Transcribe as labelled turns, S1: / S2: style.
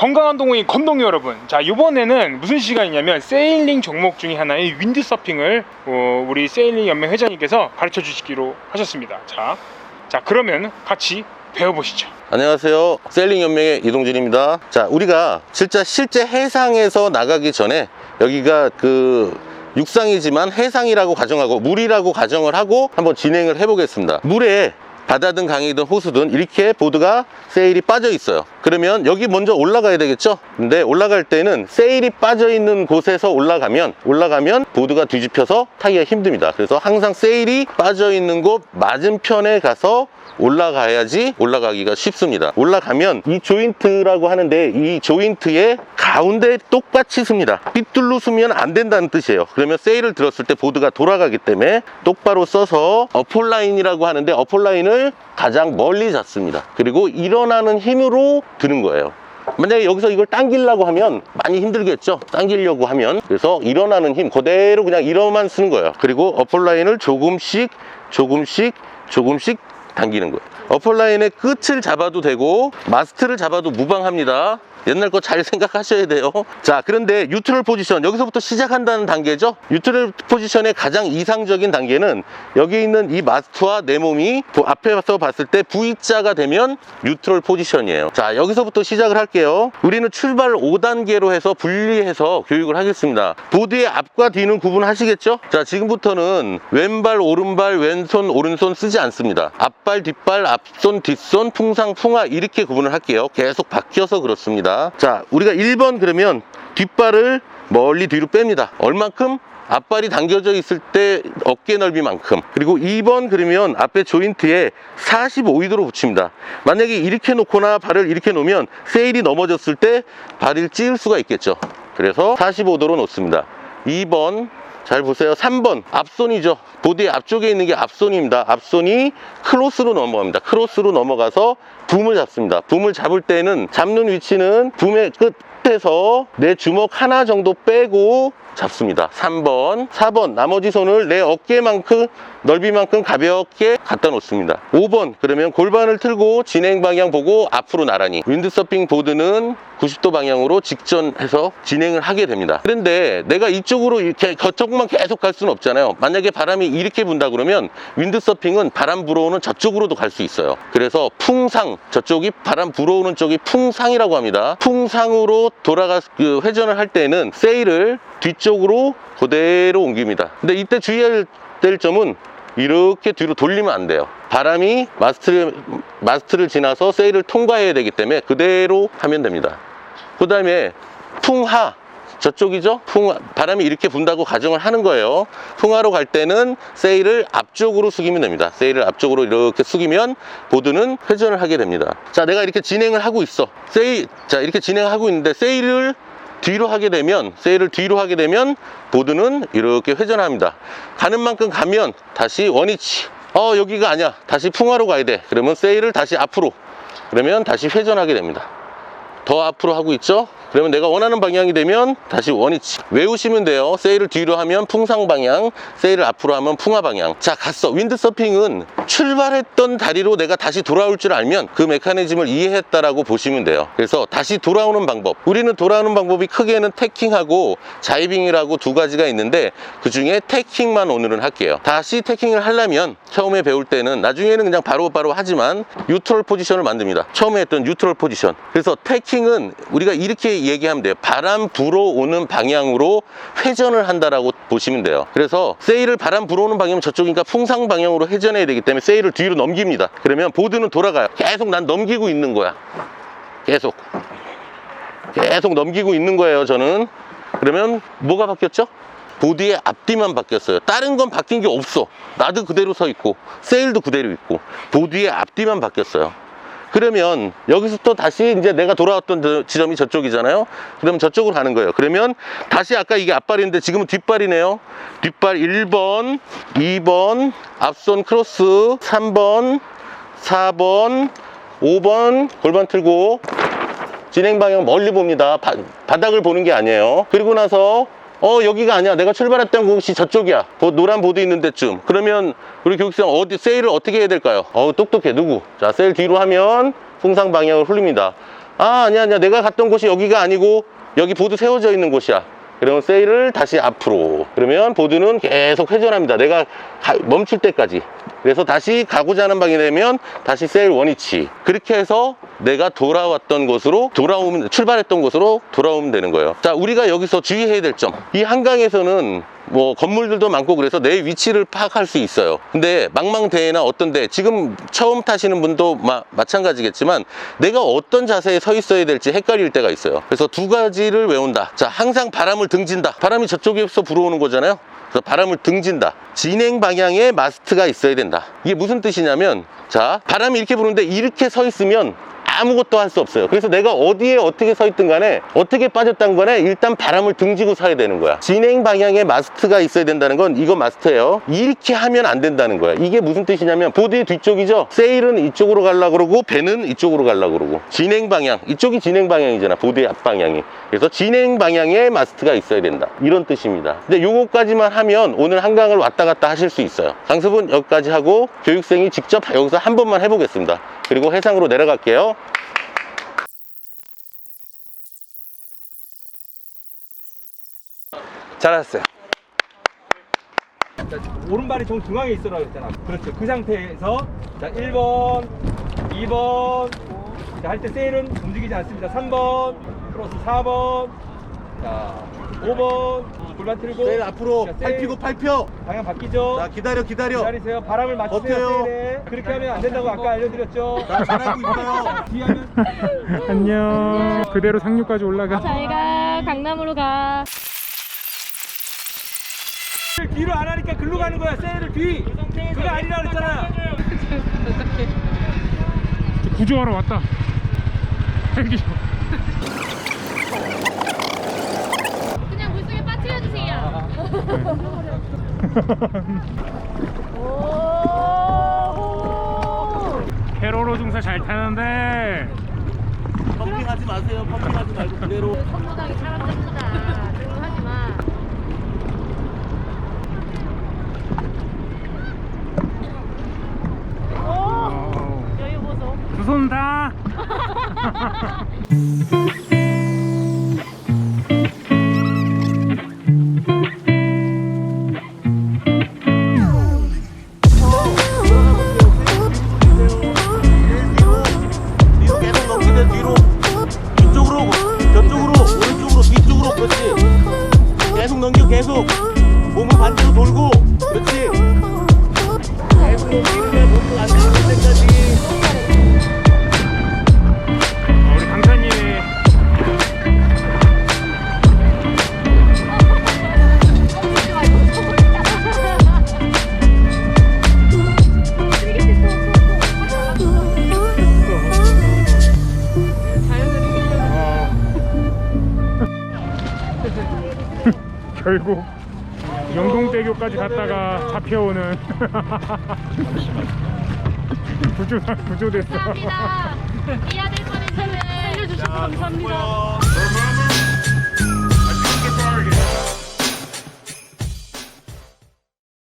S1: 건강한 동호인 건동이 여러분, 자 이번에는 무슨 시간이냐면 세일링 종목 중에 하나인 윈드서핑을 우리 세일링 연맹 회장님께서 가르쳐 주시기로 하셨습니다. 자 그러면 같이 배워보시죠.
S2: 안녕하세요, 세일링 연맹의 이동준입니다. 자, 우리가 실제 해상에서 나가기 전에 여기가 육상이지만 해상이라고 가정하고 물이라고 가정을 하고 한번 진행을 해보겠습니다. 물에 바다든 강이든 호수든 이렇게 보드가 세일이 빠져 있어요. 그러면 여기 먼저 올라가야 되겠죠. 근데 올라갈 때는 세일이 빠져 있는 곳에서 올라가면 보드가 뒤집혀서 타기가 힘듭니다. 그래서 항상 세일이 빠져 있는 곳 맞은편에 가서 올라가야지 올라가기가 쉽습니다. 올라가면 이 조인트라고 하는데 이 조인트의 가운데 똑같이 씁니다. 삐뚤로 쓰면 안 된다는 뜻이에요. 그러면 세일을 들었을 때 보드가 돌아가기 때문에 똑바로 써서 어폴라인이라고 하는데 어폴라인을 가장 멀리 잡습니다. 그리고 일어나는 힘으로 드는 거예요. 만약에 여기서 이걸 당기려고 하면 많이 힘들겠죠. 당기려고 하면. 그래서 일어나는 힘 그대로 그냥 이러만 쓰는 거예요. 그리고 어폴라인을 조금씩 당기는 거예요. 어폴라인의 끝을 잡아도 되고 마스트를 잡아도 무방합니다. 옛날 거 잘 생각하셔야 돼요. 자, 그런데 뉴트럴 포지션, 여기서부터 시작한다는 단계죠. 뉴트럴 포지션의 가장 이상적인 단계는 여기 있는 이 마스트와 내 몸이 앞에서 봤을 때 V자가 되면 뉴트럴 포지션이에요. 자, 여기서부터 시작을 할게요. 우리는 출발 5단계로 해서 분리해서 교육을 하겠습니다. 보드의 앞과 뒤는 구분하시겠죠? 자, 지금부터는 왼발, 오른발, 왼손, 오른손 쓰지 않습니다. 앞발, 뒷발, 앞손, 뒷손, 풍상, 풍하 이렇게 구분을 할게요. 계속 바뀌어서 그렇습니다. 자, 우리가 1번 그러면 뒷발을 멀리 뒤로 뺍니다. 얼만큼? 앞발이 당겨져 있을 때 어깨 넓이만큼. 그리고 2번 그러면 앞에 조인트에 45도로 붙입니다. 만약에 이렇게 놓거나 발을 이렇게 놓으면 세일이 넘어졌을 때 발을 찌을 수가 있겠죠. 그래서 45도로 놓습니다. 2번 잘 보세요. 3번 앞손이죠. 보드의 앞쪽에 있는 게 앞손입니다. 앞손이 크로스로 넘어갑니다. 크로스로 넘어가서 붐을 잡습니다. 붐을 잡을 때는 잡는 위치는 붐의 끝에서 내 주먹 하나 정도 빼고 잡습니다. 3번 4번 나머지 손을 내 어깨만큼 넓이만큼 가볍게 갖다 놓습니다. 5번 그러면 골반을 틀고 진행 방향 보고 앞으로 나란히. 윈드서핑 보드는 90도 방향으로 직전해서 진행을 하게 됩니다. 그런데 내가 이쪽으로 이렇게 저쪽만 계속 갈 수는 없잖아요. 만약에 바람이 이렇게 분다 그러면 윈드서핑은 바람 불어오는 저쪽으로도 갈 수 있어요. 그래서 풍상, 저쪽이 바람 불어오는 쪽이 풍상이라고 합니다. 풍상으로 회전을 할 때는 세일을 뒤쪽으로 그대로 옮깁니다. 근데 이때 주의해야 될 점은 이렇게 뒤로 돌리면 안 돼요. 바람이 마스트를 지나서 세일을 통과해야 되기 때문에 그대로 하면 됩니다. 그 다음에 풍하, 저쪽이죠? 바람이 이렇게 분다고 가정을 하는 거예요. 풍하로 갈 때는 세일을 앞쪽으로 숙이면 됩니다. 세일을 앞쪽으로 이렇게 숙이면 보드는 회전을 하게 됩니다. 자, 내가 이렇게 진행을 하고 있어. 이렇게 진행하고 있는데 세일을 뒤로 하게 되면 보드는 이렇게 회전합니다. 가는 만큼 가면 다시 원위치. 여기가 아니야. 다시 풍하로 가야 돼. 그러면 세일을 다시 앞으로. 그러면 다시 회전하게 됩니다. 더 앞으로 하고 있죠? 그러면 내가 원하는 방향이 되면 다시 원위치. 외우시면 돼요. 세일을 뒤로 하면 풍상 방향, 세일을 앞으로 하면 풍하 방향. 자, 갔어. 윈드서핑은 출발했던 다리로 내가 다시 돌아올 줄 알면 그 메커니즘을 이해했다라고 보시면 돼요. 그래서 다시 돌아오는 방법. 우리는 돌아오는 방법이 크게는 태킹하고 자이빙이라고 두 가지가 있는데 그 중에 태킹만 오늘은 할게요. 다시 태킹을 하려면 처음에 배울 때는 나중에는 그냥 바로바로 하지만 뉴트럴 포지션을 만듭니다. 처음에 했던 뉴트럴 포지션. 그래서 태킹은 우리가 이렇게 얘기하면 돼요. 바람 불어오는 방향으로 회전을 한다라고 보시면 돼요. 그래서 세일을 바람 불어오는 방향은 저쪽이니까 풍상 방향으로 회전해야 되기 때문에 세일을 뒤로 넘깁니다. 그러면 보드는 돌아가요. 계속 난 넘기고 있는 거야. 계속 넘기고 있는 거예요, 저는. 그러면 뭐가 바뀌었죠? 보드의 앞뒤만 바뀌었어요. 다른 건 바뀐 게 없어. 나도 그대로 서 있고 세일도 그대로 있고 보드의 앞뒤만 바뀌었어요. 그러면 여기서 또 다시 이제 내가 돌아왔던 지점이 저쪽이잖아요. 그러면 저쪽으로 가는 거예요. 그러면 다시 아까 이게 앞발인데 지금은 뒷발이네요. 뒷발 1번, 2번, 앞손 크로스, 3번, 4번, 5번 골반 틀고 진행 방향 멀리 봅니다. 바닥을 보는 게 아니에요. 그리고 나서 여기가 아니야. 내가 출발했던 곳이 저쪽이야. 노란 보드 있는 데쯤. 그러면 우리 교육생 세일을 어떻게 해야 될까요? 똑똑해. 누구? 자, 세일 뒤로 하면 풍상 방향을 흘립니다. 아, 아니야. 내가 갔던 곳이 여기가 아니고 여기 보드 세워져 있는 곳이야. 그러면 세일을 다시 앞으로. 그러면 보드는 계속 회전합니다. 내가 멈출 때까지. 그래서 다시 가고자 하는 방이 되면 다시 세일 원위치. 그렇게 해서 내가 돌아왔던 곳으로 출발했던 곳으로 돌아오면 되는 거예요. 자, 우리가 여기서 주의해야 될 점. 이 한강에서는 뭐 건물들도 많고 그래서 내 위치를 파악할 수 있어요. 근데 망망대해나 어떤 데 지금 처음 타시는 분도 마찬가지겠지만 내가 어떤 자세에 서 있어야 될지 헷갈릴 때가 있어요. 그래서 두 가지를 외운다. 자, 항상 바람을 등진다. 바람이 저쪽에서 불어오는 거잖아요. 그래서 바람을 등진다. 진행 방향에 마스트가 있어야 된다. 이게 무슨 뜻이냐면, 자, 바람이 이렇게 부는데 이렇게 서 있으면 아무것도 할 수 없어요. 그래서 내가 어디에 어떻게 서 있든 간에 어떻게 빠졌든 간에 일단 바람을 등지고 서야 되는 거야. 진행 방향에 마스트가 있어야 된다는 건 이거 마스트예요. 이렇게 하면 안 된다는 거야. 이게 무슨 뜻이냐면 보드의 뒤쪽이죠. 세일은 이쪽으로 가려고 그러고 배는 이쪽으로 가려고 그러고 진행 방향, 이쪽이 진행 방향이잖아. 보드의 앞방향이. 그래서 진행 방향에 마스트가 있어야 된다. 이런 뜻입니다. 근데 요거까지만 하면 오늘 한강을 왔다 갔다 하실 수 있어요. 강습은 여기까지 하고 교육생이 직접 여기서 한 번만 해보겠습니다. 그리고 해상으로 내려갈게요.
S3: 잘하셨어요. 자, 오른발이 정 중앙에 있으라고 했잖아. 그렇죠. 그 상태에서 자 1번, 2번 할 때 세일은 움직이지 않습니다. 3번 플러스 4번, 자 5번 골반 틀고
S2: 세일 앞으로
S3: 자,
S2: 팔 펴고 팔 펴.
S3: 방향 바뀌죠.
S2: 자, 기다려.
S3: 기다리세요. 바람을 맞추세요.
S2: 버텨요.
S3: 세일에. 그렇게 하면 안 된다고 아까 알려드렸죠.
S2: 나 잘하고 있어요.
S3: 뒤에 하면
S1: 안녕. 그대로 상류까지 올라가.
S4: 잘 가. 강남으로 가.
S3: 뒤로 안 하니까 글로 가는 거야. 세일을 뒤. 그거 아니라 그랬잖아.
S1: 구조하러 왔다. 헬기.
S4: 그냥 물속에 빠뜨려주세요.
S1: 캐로로 중사 잘 타는데.
S2: 펌핑하지 마세요. 펌핑하지 말고 그대로.
S4: 선무당이 사람 잡는다. 그런 거 하지 마. 여유 보소.
S1: 두 손 다.
S2: 뒤로 계속 넘기세요. 뒤로. 이쪽으로, 저쪽으로, 오른쪽으로, 뒤쪽으로. 그렇지. 계속 넘겨. 계속. 몸을 반대로 돌고. 그렇지. 계속 넘기면 몸을 안 되는 때까지.
S1: 우리 강사님의 결국 영동대교까지 갔다가 잡혀오는 구조됐어.
S4: 감사합니다. 이해될 뻔했는데 살려주셔서 감사합니다.